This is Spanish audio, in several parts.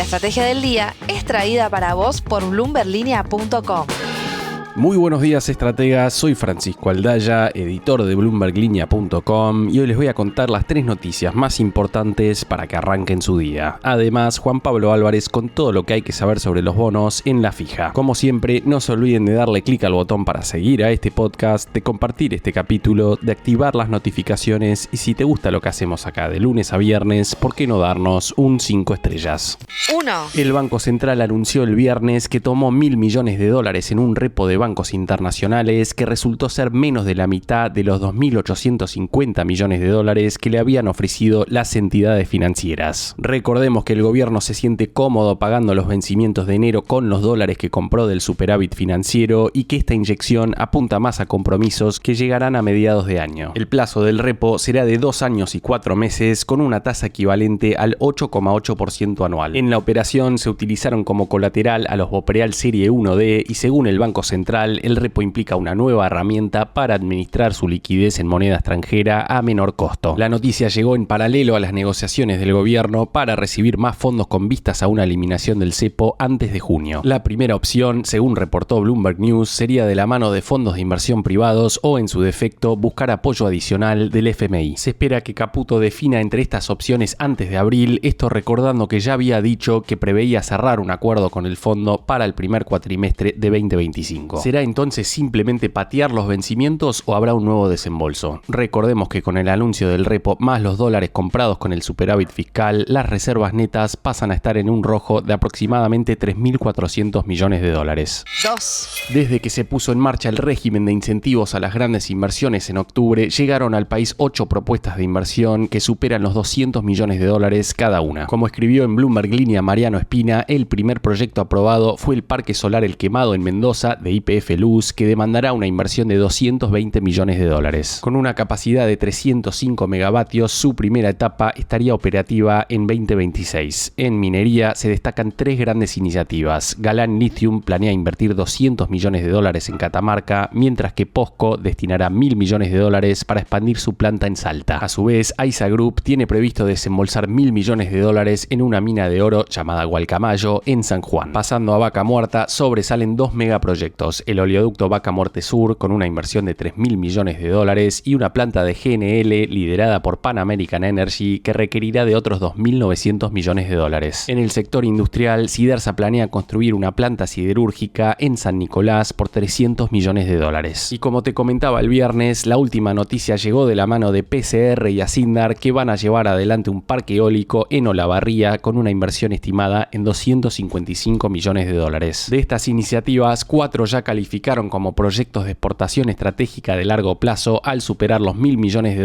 estrategia del día es traída para vos por bloomberlinia.com. Muy buenos días, estrategas. Soy Francisco Aldaya, editor de bloomberlinia.com, y hoy les voy a contar las 3 noticias más importantes para que arranquen su día. Además, Juan Pablo Álvarez con todo lo que hay que saber sobre los bonos en la fija. Como siempre, no se olviden de darle clic al botón para seguir a este podcast, de compartir este capítulo, de activar las notificaciones y si te gusta lo que hacemos acá de lunes a viernes, ¿por qué no darnos un 5 estrellas? 1. El Banco Central anunció el viernes que tomó $1.000 millones en un repo de bancos internacionales que resultó ser menos de la mitad de los $2.850 millones que le habían ofrecido las entidades financieras. Recordemos que el gobierno se siente cómodo pagando los vencimientos de enero con los dólares que compró del superávit financiero y que esta inyección apunta más a compromisos que llegarán a mediados de año. El plazo del repo será de 2 años y 4 meses con una tasa equivalente al 8,8% anual. En la operación se utilizaron como colateral a los Bopreal Serie 1D y según el Banco Central, el repo implica una nueva herramienta para administrar su liquidez en moneda extranjera a menor costo. La noticia llegó en paralelo a las negociaciones del gobierno para recibir más fondos con vistas a una eliminación del cepo antes de junio. La primera opción, según reportó Bloomberg News, sería de la mano de fondos de inversión privados o, en su defecto, buscar apoyo adicional del FMI. Se espera que Caputo defina entre estas opciones antes de abril, esto recordando que ya había dicho que preveía cerrar un acuerdo con el fondo para el primer cuatrimestre de 2025. ¿Será entonces simplemente patear los vencimientos o habrá un nuevo desembolso? Recordemos que con el anuncio del repo más los dólares comprados con el superávit fiscal, las reservas netas pasan a estar en un rojo de aproximadamente $3.400 millones. 2. Desde que se puso en marcha el régimen de incentivos a las grandes inversiones en octubre, llegaron al país 8 propuestas de inversión que superan los $200 millones cada una. Como escribió en Bloomberg Línea Mariano Espina, el primer proyecto aprobado fue el Parque Solar El Quemado en Mendoza de YPF Luz, que demandará una inversión de $220 millones. Con una capacidad de 305 megavatios, su primera etapa estaría operativa en 2026. En minería se destacan 3 grandes iniciativas. Galán Lithium planea invertir $200 millones en Catamarca, mientras que POSCO destinará $1.000 millones para expandir su planta en Salta. A su vez, AISA Group tiene previsto desembolsar $1.000 millones en una mina de oro llamada Gualcamayo en San Juan. Pasando a Vaca Muerta, sobresalen 2 megaproyectos. El oleoducto Vaca Muerta Sur, con una inversión de $3.000 millones, y una planta de GNL liderada por Pan American Energy que requerirá de otros $2.900 millones. En el sector industrial, Sidersa planea construir una planta siderúrgica en San Nicolás por $300 millones. Y como te comentaba el viernes, la última noticia llegó de la mano de PCR y Acindar, que van a llevar adelante un parque eólico en Olavarría con una inversión estimada en $255 millones. De estas iniciativas, 4 ya calificaron como proyectos de exportación estratégica de largo plazo al superar los $1.000 millones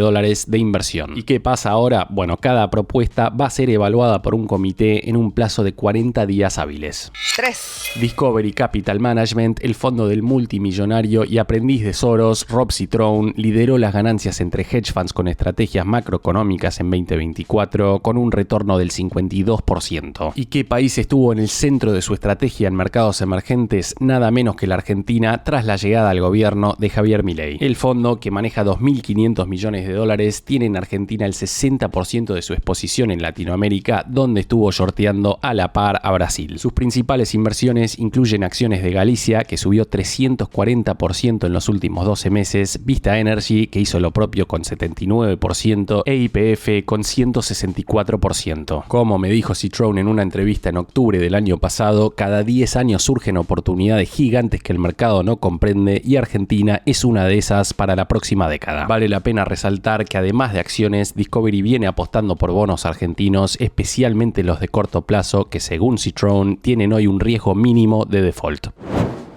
de inversión. ¿Y qué pasa ahora? Bueno, cada propuesta va a ser evaluada por un comité en un plazo de 40 días hábiles. 3. Discovery Capital Management, el fondo del multimillonario y aprendiz de Soros, Rob Citron, lideró las ganancias entre hedge funds con estrategias macroeconómicas en 2024 con un retorno del 52%. ¿Y qué país estuvo en el centro de su estrategia en mercados emergentes? Nada menos que la Argentina, tras la llegada al gobierno de Javier Milei. El fondo, que maneja $2.500 millones, tiene en Argentina el 60% de su exposición en Latinoamérica, donde estuvo shorteando a la par a Brasil. Sus principales inversiones incluyen acciones de Galicia, que subió 340% en los últimos 12 meses, Vista Energy, que hizo lo propio con 79%, e YPF con 164%. Como me dijo Citron en una entrevista en octubre del año pasado, cada 10 años surgen oportunidades gigantes que el mercado no comprende y Argentina es una de esas para la próxima década. Vale la pena resaltar que además de acciones, Discovery viene apostando por bonos argentinos, especialmente los de corto plazo, que según Citron tienen hoy un riesgo mínimo de default.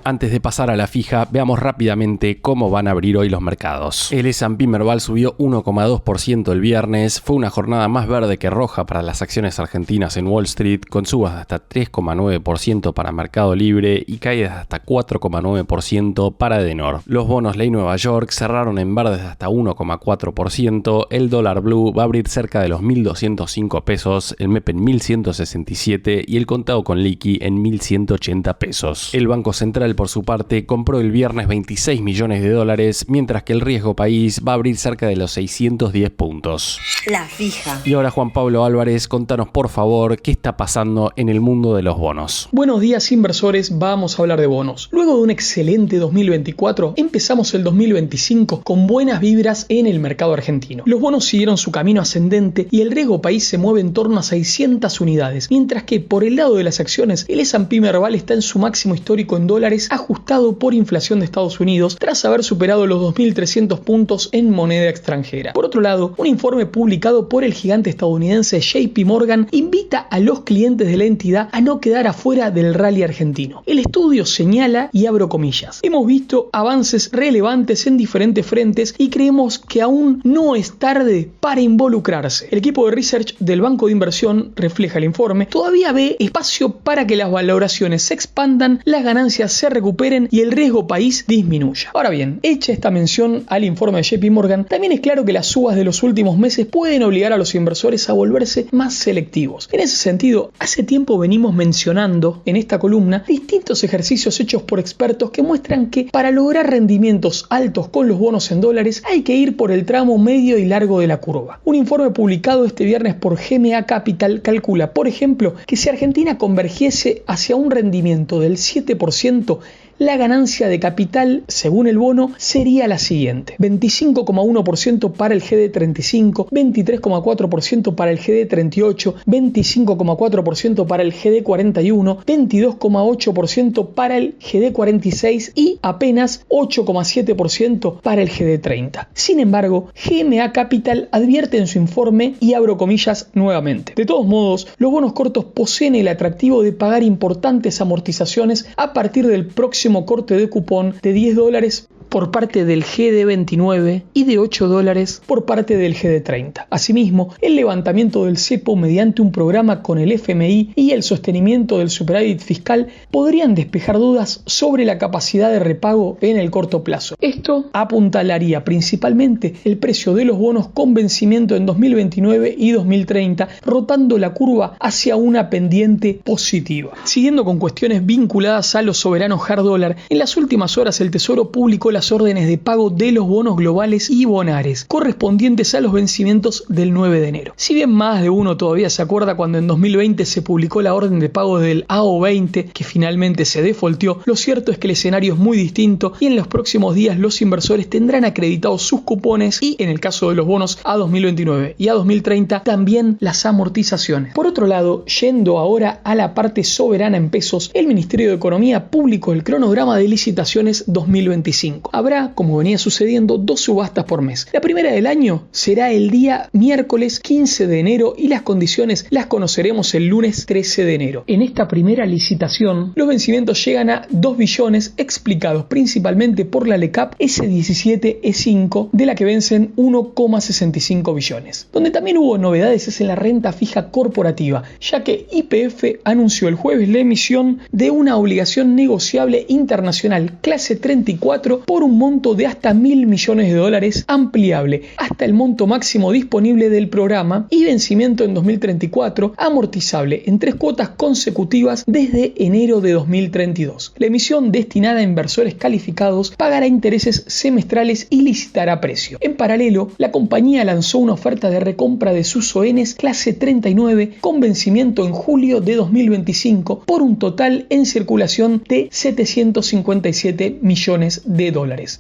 Antes de pasar a la fija, veamos rápidamente cómo van a abrir hoy los mercados. El S&P Merval subió 1,2% el viernes. Fue una jornada más verde que roja para las acciones argentinas en Wall Street, con subas de hasta 3,9% para Mercado Libre y caídas de hasta 4,9% para Edenor. Los bonos Ley Nueva York cerraron en verdes de hasta 1,4%. El dólar blue va a abrir cerca de los 1.205 pesos, el MEP en 1.167 y el contado con liqui en 1.180 pesos. El Banco Central Capital, por su parte, compró el viernes 26 millones de dólares, mientras que el riesgo país va a abrir cerca de los 610 puntos. La fija. Y ahora, Juan Pablo Álvarez, contanos por favor qué está pasando en el mundo de los bonos. Buenos días, inversores, vamos a hablar de bonos. Luego de un excelente 2024, empezamos el 2025 con buenas vibras en el mercado argentino. Los bonos siguieron su camino ascendente y el riesgo país se mueve en torno a 600 unidades, mientras que por el lado de las acciones, el S&P Merval está en su máximo histórico en dólares, ajustado por inflación de Estados Unidos, tras haber superado los 2.300 puntos en moneda extranjera. Por otro lado, un informe publicado por el gigante estadounidense JP Morgan invita a los clientes de la entidad a no quedar afuera del rally argentino. El estudio señala, y abro comillas, hemos visto avances relevantes en diferentes frentes y creemos que aún no es tarde para involucrarse. El equipo de research del banco de inversión, refleja el informe, todavía ve espacio para que las valoraciones se expandan, las ganancias se recuperen y el riesgo país disminuya. Ahora bien, hecha esta mención al informe de JP Morgan, también es claro que las subas de los últimos meses pueden obligar a los inversores a volverse más selectivos. En ese sentido, hace tiempo venimos mencionando en esta columna distintos ejercicios hechos por expertos que muestran que para lograr rendimientos altos con los bonos en dólares hay que ir por el tramo medio y largo de la curva. Un informe publicado este viernes por GMA Capital calcula, por ejemplo, que si Argentina convergiese hacia un rendimiento del 7%, la ganancia de capital, según el bono, sería la siguiente: 25,1% para el GD35, 23,4% para el GD38, 25,4% para el GD41, 22,8% para el GD46 y apenas 8,7% para el GD30. Sin embargo, GMA Capital advierte en su informe, y abro comillas nuevamente: de todos modos, los bonos cortos poseen el atractivo de pagar importantes amortizaciones a partir del próximo corte de cupón de $10 por parte del GD29 y de $8 por parte del GD30. Asimismo, el levantamiento del cepo mediante un programa con el FMI y el sostenimiento del superávit fiscal podrían despejar dudas sobre la capacidad de repago en el corto plazo. Esto apuntalaría principalmente el precio de los bonos con vencimiento en 2029 y 2030, rotando la curva hacia una pendiente positiva. Siguiendo con cuestiones vinculadas a los soberanos hard dólar, en las últimas horas el Tesoro publicó las órdenes de pago de los bonos globales y bonares correspondientes a los vencimientos del 9 de enero. Si bien más de uno todavía se acuerda cuando en 2020 se publicó la orden de pago del AO20 que finalmente se defaultió, lo cierto es que el escenario es muy distinto y en los próximos días los inversores tendrán acreditados sus cupones y, en el caso de los bonos a 2029 y a 2030, también las amortizaciones. Por otro lado, yendo ahora a la parte soberana en pesos, el Ministerio de Economía publicó el cronograma de licitaciones 2025. Habrá, como venía sucediendo, 2 subastas por mes. La primera del año será el día miércoles 15 de enero y las condiciones las conoceremos el lunes 13 de enero. En esta primera licitación, los vencimientos llegan a 2 billones, explicados principalmente por la LECAP S17E5, de la que vencen 1,65 billones. Donde también hubo novedades es en la renta fija corporativa, ya que YPF anunció el jueves la emisión de una obligación negociable internacional clase 34 por un monto de hasta $1.000 millones, ampliable hasta el monto máximo disponible del programa y vencimiento en 2034, amortizable en 3 cuotas consecutivas desde enero de 2032. La emisión, destinada a inversores calificados, pagará intereses semestrales y licitará precio. En paralelo, la compañía lanzó una oferta de recompra de sus ONs clase 39 con vencimiento en julio de 2025 por un total en circulación de $757 millones.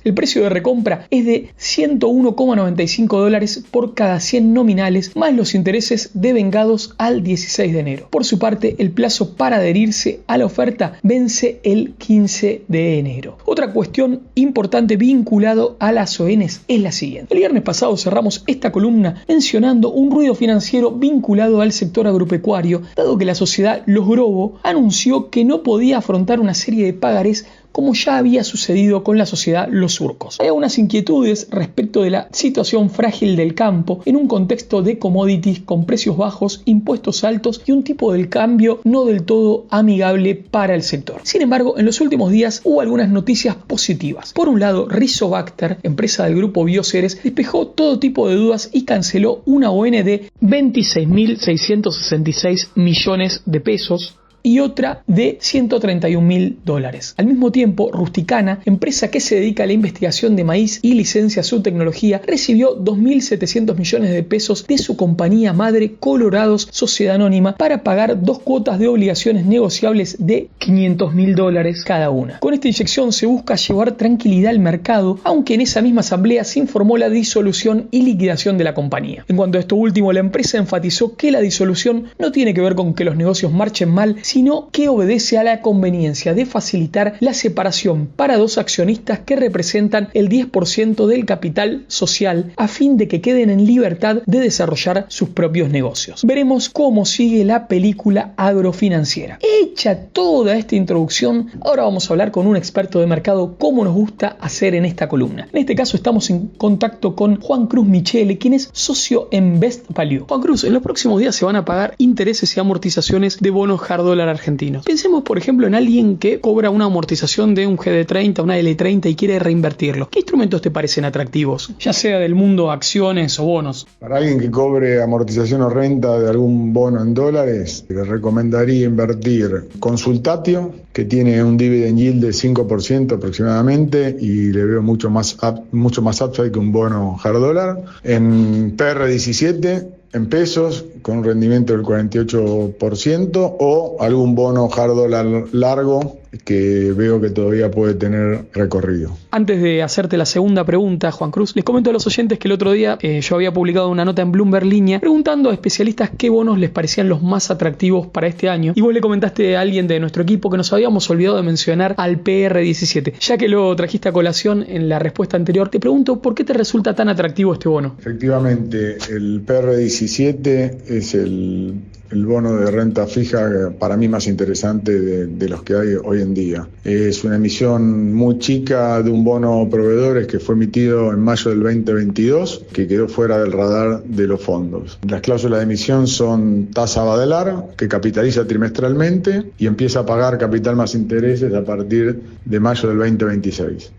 El precio de recompra es de $101,95 por cada 100 nominales, más los intereses devengados al 16 de enero. Por su parte, el plazo para adherirse a la oferta vence el 15 de enero. Otra cuestión importante vinculado a las ONs es la siguiente. El viernes pasado cerramos esta columna mencionando un ruido financiero vinculado al sector agropecuario, dado que la sociedad Los Grobo anunció que no podía afrontar una serie de pagarés como ya había sucedido con la sociedad Los Surcos. Hay algunas inquietudes respecto de la situación frágil del campo en un contexto de commodities con precios bajos, impuestos altos y un tipo de cambio no del todo amigable para el sector. Sin embargo, en los últimos días hubo algunas noticias positivas. Por un lado, Rizobacter, empresa del grupo Bioceres, despejó todo tipo de dudas y canceló una ON de 26.666 millones de pesos y otra de $131.000. Al mismo tiempo, Rusticana, empresa que se dedica a la investigación de maíz y licencia su tecnología, recibió 2.700 millones de pesos de su compañía madre Colorados Sociedad Anónima para pagar 2 cuotas de obligaciones negociables de $500.000 cada una. Con esta inyección se busca llevar tranquilidad al mercado, aunque en esa misma asamblea se informó la disolución y liquidación de la compañía. En cuanto a esto último, la empresa enfatizó que la disolución no tiene que ver con que los negocios marchen mal, sino que obedece a la conveniencia de facilitar la separación para 2 accionistas que representan el 10% del capital social a fin de que queden en libertad de desarrollar sus propios negocios. Veremos cómo sigue la película agrofinanciera. Hecha toda esta introducción, ahora vamos a hablar con un experto de mercado, como nos gusta hacer en esta columna. En este caso estamos en contacto con Juan Cruz Michele, quien es socio en Best Value. Juan Cruz, en los próximos días se van a pagar intereses y amortizaciones de bonos hard dólar argentinos. Pensemos, por ejemplo, en alguien que cobra una amortización de un GD30, una L30 y quiere reinvertirlo. ¿Qué instrumentos te parecen atractivos? Ya sea del mundo acciones o bonos. Para alguien que cobre amortización o renta de algún bono en dólares, le recomendaría invertir Consultatio, que tiene un dividend yield de 5% aproximadamente y le veo mucho más upside que un bono hard dólar. En PR17 en pesos con un rendimiento del 48% o algún bono hard dólar largo que veo que todavía puede tener recorrido. Antes de hacerte la segunda pregunta, Juan Cruz, les comento a los oyentes que el otro día yo había publicado una nota en Bloomberg Línea preguntando a especialistas qué bonos les parecían los más atractivos para este año, y vos le comentaste a alguien de nuestro equipo que nos habíamos olvidado de mencionar al PR17. Ya que lo trajiste a colación en la respuesta anterior, te pregunto ¿por qué te resulta tan atractivo este bono? Efectivamente, el PR17 es el bono de renta fija para mí más interesante de los que hay hoy en día. Es una emisión muy chica de un bono proveedores que fue emitido en mayo del 2022, que quedó fuera del radar de los fondos. Las cláusulas de emisión son tasa Badelar, que capitaliza trimestralmente y empieza a pagar capital más intereses a partir de mayo del 2026.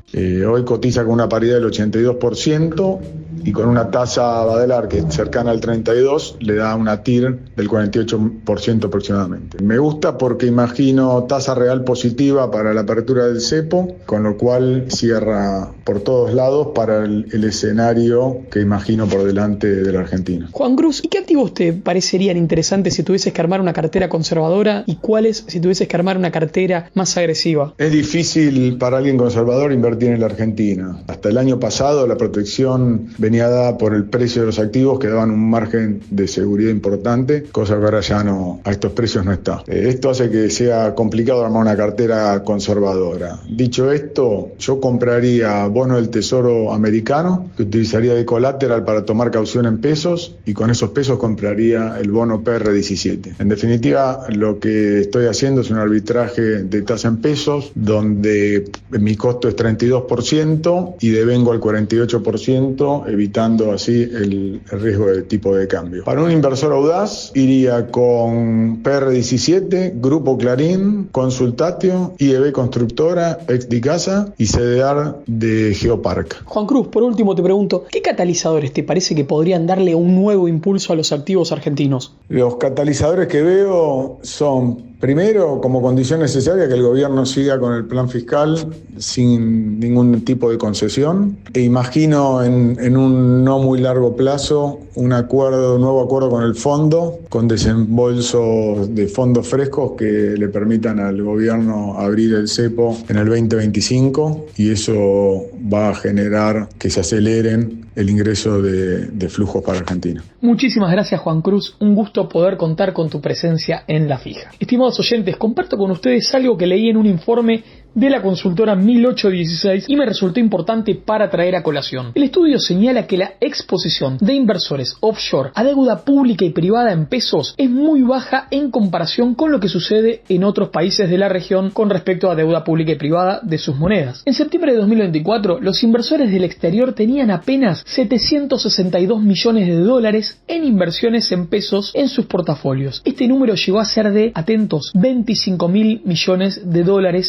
Hoy cotiza con una paridad del 82% y con una tasa Badelar que es cercana al 32%, le da una TIR del 48% aproximadamente. Me gusta porque imagino tasa real positiva para la apertura del cepo, con lo cual cierra por todos lados para el escenario que imagino por delante de la Argentina. Juan Cruz, ¿y qué activos te parecerían interesantes si tuvieses que armar una cartera conservadora y cuáles si tuvieses que armar una cartera más agresiva? Es difícil para alguien conservador invertir en la Argentina. Hasta el año pasado la protección venía dada por el precio de los activos que daban un margen de seguridad importante, cosa que ahora ya no, a estos precios no está. Esto hace que sea complicado armar una cartera conservadora. Dicho esto, yo compraría bono del Tesoro americano, que utilizaría de colateral para tomar caución en pesos, y con esos pesos compraría el bono PR17. En definitiva, lo que estoy haciendo es un arbitraje de tasa en pesos, donde mi costo es 32% y devengo al 48%, evitando así el riesgo de tipo de cambio. Para un inversor audaz, iría con PR17, Grupo Clarín, Consultatio, IEB Constructora, Exdicasa y CDR de Geopark. Juan Cruz, por último te pregunto, ¿qué catalizadores te parece que podrían darle un nuevo impulso a los activos argentinos? Los catalizadores que veo son, primero, como condición necesaria, que el gobierno siga con el plan fiscal sin ningún tipo de concesión. E imagino en un no muy largo plazo un nuevo acuerdo con el fondo, con desembolsos de fondos frescos que le permitan al gobierno abrir el cepo en el 2025, y eso va a generar que se aceleren el ingreso de flujos para Argentina. Muchísimas gracias, Juan Cruz. Un gusto poder contar con tu presencia en La Fija. Estimados oyentes, comparto con ustedes algo que leí en un informe de la consultora 1816 y me resultó importante para traer a colación. El estudio señala que la exposición de inversores offshore a deuda pública y privada en pesos es muy baja en comparación con lo que sucede en otros países de la región con respecto a deuda pública y privada de sus monedas. En septiembre de 2024, los inversores del exterior tenían apenas $762 millones en inversiones en pesos en sus portafolios. Este número llegó a ser de, atentos, $25.000 millones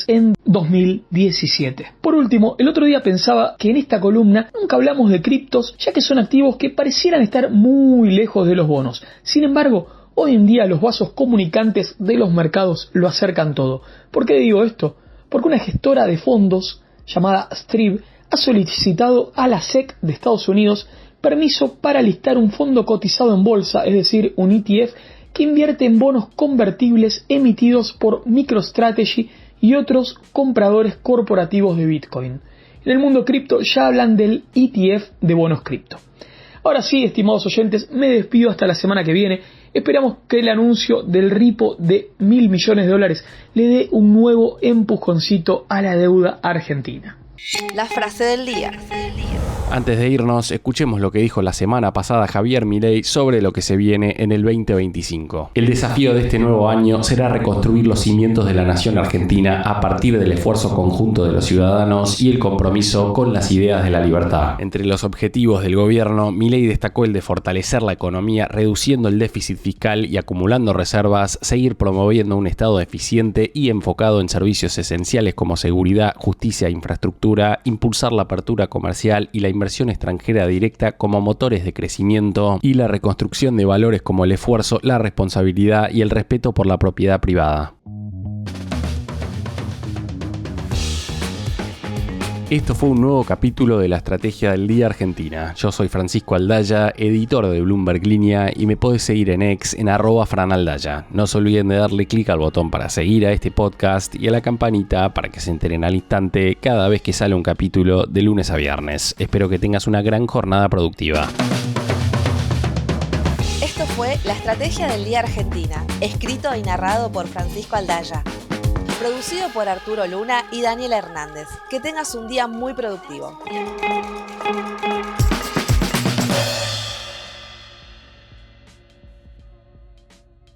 en 2017. Por último, el otro día pensaba que en esta columna nunca hablamos de criptos, ya que son activos que parecieran estar muy lejos de los bonos. Sin embargo, Hoy en día los vasos comunicantes de los mercados lo acercan todo. ¿Por qué digo esto? Porque una gestora de fondos llamada Strib ha solicitado a la SEC de Estados Unidos permiso para listar un fondo cotizado en bolsa, es decir, un ETF, que invierte en bonos convertibles emitidos por MicroStrategy y otros compradores corporativos de Bitcoin. En el mundo cripto ya hablan del ETF de bonos cripto. Ahora sí, estimados oyentes, me despido hasta la semana que viene. Esperamos que el anuncio del repo de $1.000 millones le dé un nuevo empujoncito a la deuda argentina. La frase del día. Antes de irnos, escuchemos lo que dijo la semana pasada Javier Milei sobre lo que se viene en el 2025. El desafío de este nuevo año será reconstruir los cimientos de la nación argentina a partir del esfuerzo conjunto de los ciudadanos y el compromiso con las ideas de la libertad. Entre los objetivos del gobierno, Milei destacó el de fortalecer la economía reduciendo el déficit fiscal y acumulando reservas, seguir promoviendo un Estado eficiente y enfocado en servicios esenciales como seguridad, justicia e infraestructura, impulsar la apertura comercial y la inversión extranjera directa como motores de crecimiento y la reconstrucción de valores como el esfuerzo, la responsabilidad y el respeto por la propiedad privada. Esto fue un nuevo capítulo de la Estrategia del Día Argentina. Yo soy Francisco Aldaya, editor de Bloomberg Línea, y me podés seguir en X en @franaldaya. No se olviden de darle clic al botón para seguir a este podcast y a la campanita para que se enteren al instante cada vez que sale un capítulo de lunes a viernes. Espero que tengas una gran jornada productiva. Esto fue La Estrategia del Día Argentina, escrito y narrado por Francisco Aldaya. Producido por Arturo Luna y Daniela Hernández. Que tengas un día muy productivo.